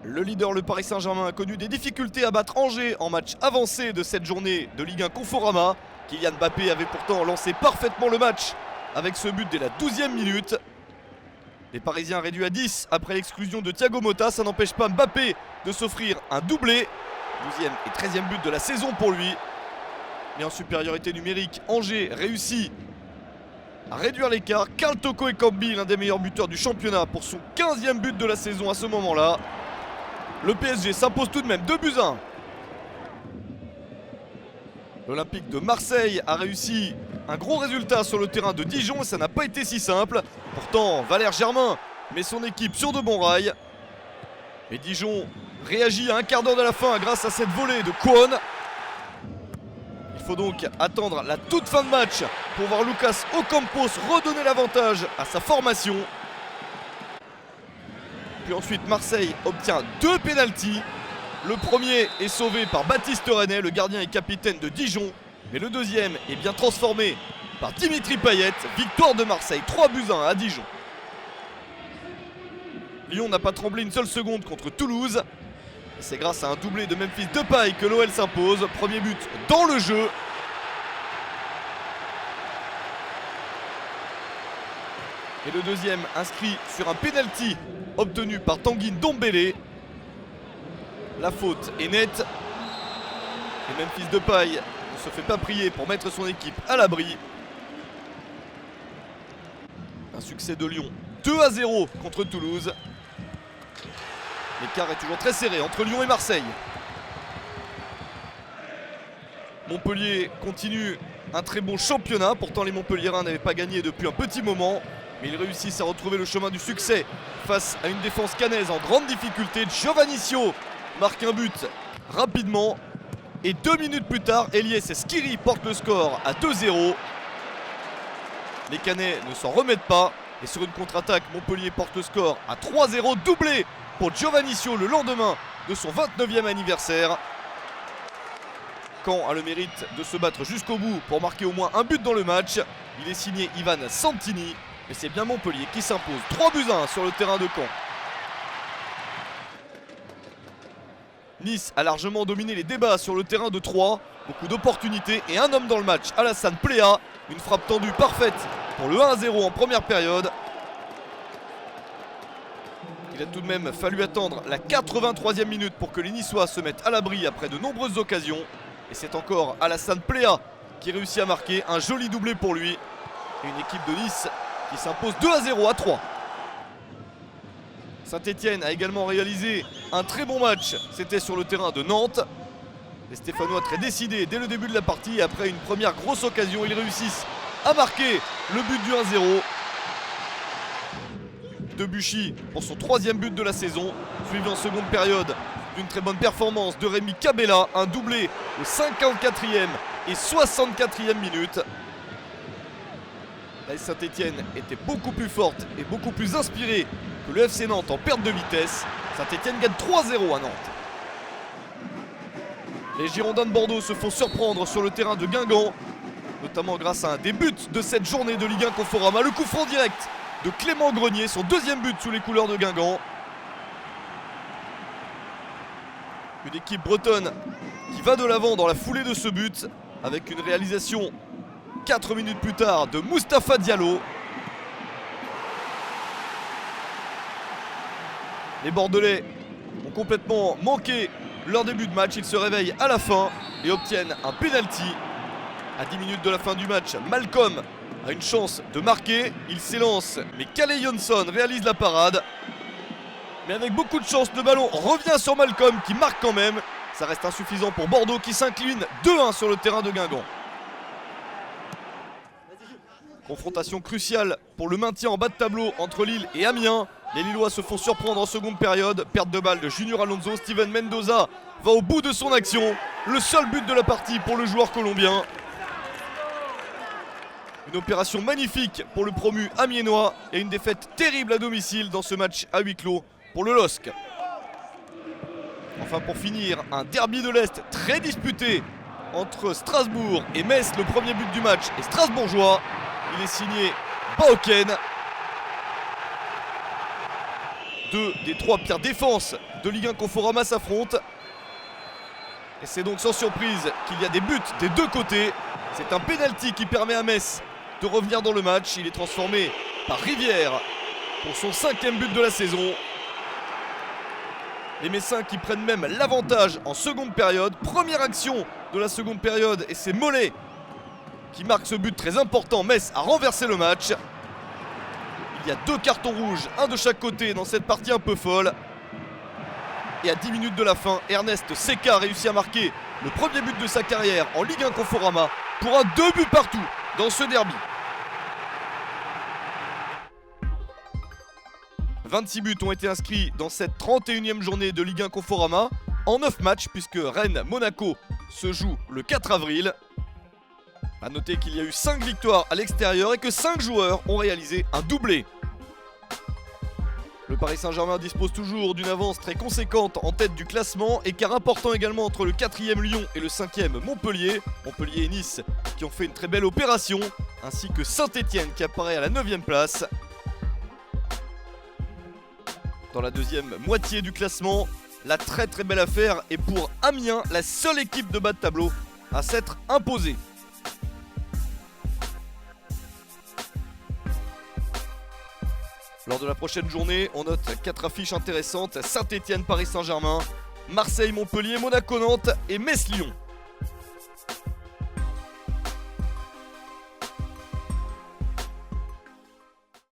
Le leader, le Paris Saint-Germain, a connu des difficultés à battre Angers en match avancé de cette journée de Ligue 1 Conforama. Kylian Mbappé avait pourtant lancé parfaitement le match avec ce but dès la 12e minute. Les Parisiens réduits à 10 après l'exclusion de Thiago Motta, ça n'empêche pas Mbappé de s'offrir un doublé. 12e et 13e but de la saison pour lui. Mais en supériorité numérique, Angers réussit à réduire l'écart. Karl Toko Ekambi, l'un des meilleurs buteurs du championnat, pour son 15e but de la saison à ce moment-là. Le PSG s'impose tout de même 2-1. L'Olympique de Marseille a réussi un gros résultat sur le terrain de Dijon et ça n'a pas été si simple. Pourtant, Valère Germain met son équipe sur de bons rails. Et Dijon réagit à un quart d'heure de la fin grâce à cette volée de Kwon. Il faut donc attendre la toute fin de match pour voir Lucas Ocampos redonner l'avantage à sa formation. Puis ensuite, Marseille obtient 2 pénaltys. Le premier est sauvé par Baptiste René, le gardien et capitaine de Dijon. Et le deuxième est bien transformé par Dimitri Payet. Victoire de Marseille, 3-1 à Dijon. Lyon n'a pas tremblé une seule seconde contre Toulouse. Et c'est grâce à un doublé de Memphis Depay que l'OL s'impose. Premier but dans le jeu. Et le deuxième inscrit sur un penalty obtenu par Tanguy Ndombele. La faute est nette. Et Memphis Depay ne se fait pas prier pour mettre son équipe à l'abri. Un succès de Lyon 2-0 contre Toulouse. L'écart est toujours très serré entre Lyon et Marseille. Montpellier continue un très bon championnat. Pourtant les Montpelliérains n'avaient pas gagné depuis un petit moment. Mais ils réussissent à retrouver le chemin du succès face à une défense caennaise en grande difficulté. Giovannicio marque un but rapidement. Et 2 minutes plus tard, Eliès Skiri porte le score à 2-0. Les Canets ne s'en remettent pas. Et sur une contre-attaque, Montpellier porte le score à 3-0. Doublé pour Giovannicio le lendemain de son 29e anniversaire. Caen a le mérite de se battre jusqu'au bout pour marquer au moins un but dans le match. Il est signé Ivan Santini. Et c'est bien Montpellier qui s'impose 3-1 sur le terrain de Caen. Nice a largement dominé les débats sur le terrain de Troyes. Beaucoup d'opportunités et un homme dans le match, Alassane Pléa. Une frappe tendue parfaite pour le 1-0 en première période. Il a tout de même fallu attendre la 83e minute pour que les Niçois se mettent à l'abri après de nombreuses occasions. Et c'est encore Alassane Pléa qui réussit à marquer un joli doublé pour lui. Et une équipe de Nice qui s'impose 2-0 à 3. Saint-Etienne a également réalisé un très bon match. C'était sur le terrain de Nantes. Les Stéphanois très décidés dès le début de la partie. Après une première grosse occasion, ils réussissent à marquer le but du 1-0. Debuchy pour son 3e but de la saison. Suivi en seconde période d'une très bonne performance de Rémi Cabella. Un doublé au 54e et 64e minute. La Saint-Etienne était beaucoup plus forte et beaucoup plus inspirée que le FC Nantes en perte de vitesse. Saint-Etienne gagne 3-0 à Nantes. Les Girondins de Bordeaux se font surprendre sur le terrain de Guingamp, notamment grâce à un des buts de cette journée de Ligue 1 Conforama. Le coup franc direct de Clément Grenier, son 2e but sous les couleurs de Guingamp. Une équipe bretonne qui va de l'avant dans la foulée de ce but avec une réalisation 4 minutes plus tard de Mustapha Diallo. Les Bordelais ont complètement manqué leur début de match. Ils se réveillent à la fin et obtiennent un penalty. À 10 minutes de la fin du match, Malcolm a une chance de marquer. Il s'élance, mais Calle Jonsson réalise la parade. Mais avec beaucoup de chance, le ballon revient sur Malcolm qui marque quand même. Ça reste insuffisant pour Bordeaux qui s'incline 2-1 sur le terrain de Guingamp. Confrontation cruciale pour le maintien en bas de tableau entre Lille et Amiens. Les Lillois se font surprendre en seconde période. Perte de balle de Junior Alonso. Steven Mendoza va au bout de son action. Le seul but de la partie pour le joueur colombien. Une opération magnifique pour le promu amiénois. Et une défaite terrible à domicile dans ce match à huis clos pour le LOSC. Enfin pour finir, un derby de l'Est très disputé entre Strasbourg et Metz. Le premier but du match est strasbourgeois. Il est signé Bauken. Deux des trois pires défenses de Ligue 1 Conforama s'affrontent. Et c'est donc sans surprise qu'il y a des buts des deux côtés. C'est un penalty qui permet à Metz de revenir dans le match. Il est transformé par Rivière pour son 5e but de la saison. Les Messins qui prennent même l'avantage en seconde période. Première action de la seconde période et c'est Mollet qui marque ce but très important. Metz a renversé le match. Il y a 2 cartons rouges, un de chaque côté dans cette partie un peu folle. Et à 10 minutes de la fin, Ernest Seca réussit à marquer le premier but de sa carrière en Ligue 1 Conforama pour un 2 buts partout dans ce derby. 26 buts ont été inscrits dans cette 31e journée de Ligue 1 Conforama en 9 matchs puisque Rennes-Monaco se joue le 4 avril. A noter qu'il y a eu 5 victoires à l'extérieur et que 5 joueurs ont réalisé un doublé. Le Paris Saint-Germain dispose toujours d'une avance très conséquente en tête du classement, écart important également entre le 4e Lyon et le 5e Montpellier. Montpellier et Nice qui ont fait une très belle opération, ainsi que Saint-Etienne qui apparaît à la 9e place. Dans la deuxième moitié du classement, la très belle affaire est pour Amiens, la seule équipe de bas de tableau à s'être imposée. Lors de la prochaine journée, on note 4 affiches intéressantes. Saint-Etienne, Paris Saint-Germain, Marseille, Montpellier, Monaco, Nantes et Metz, Lyon.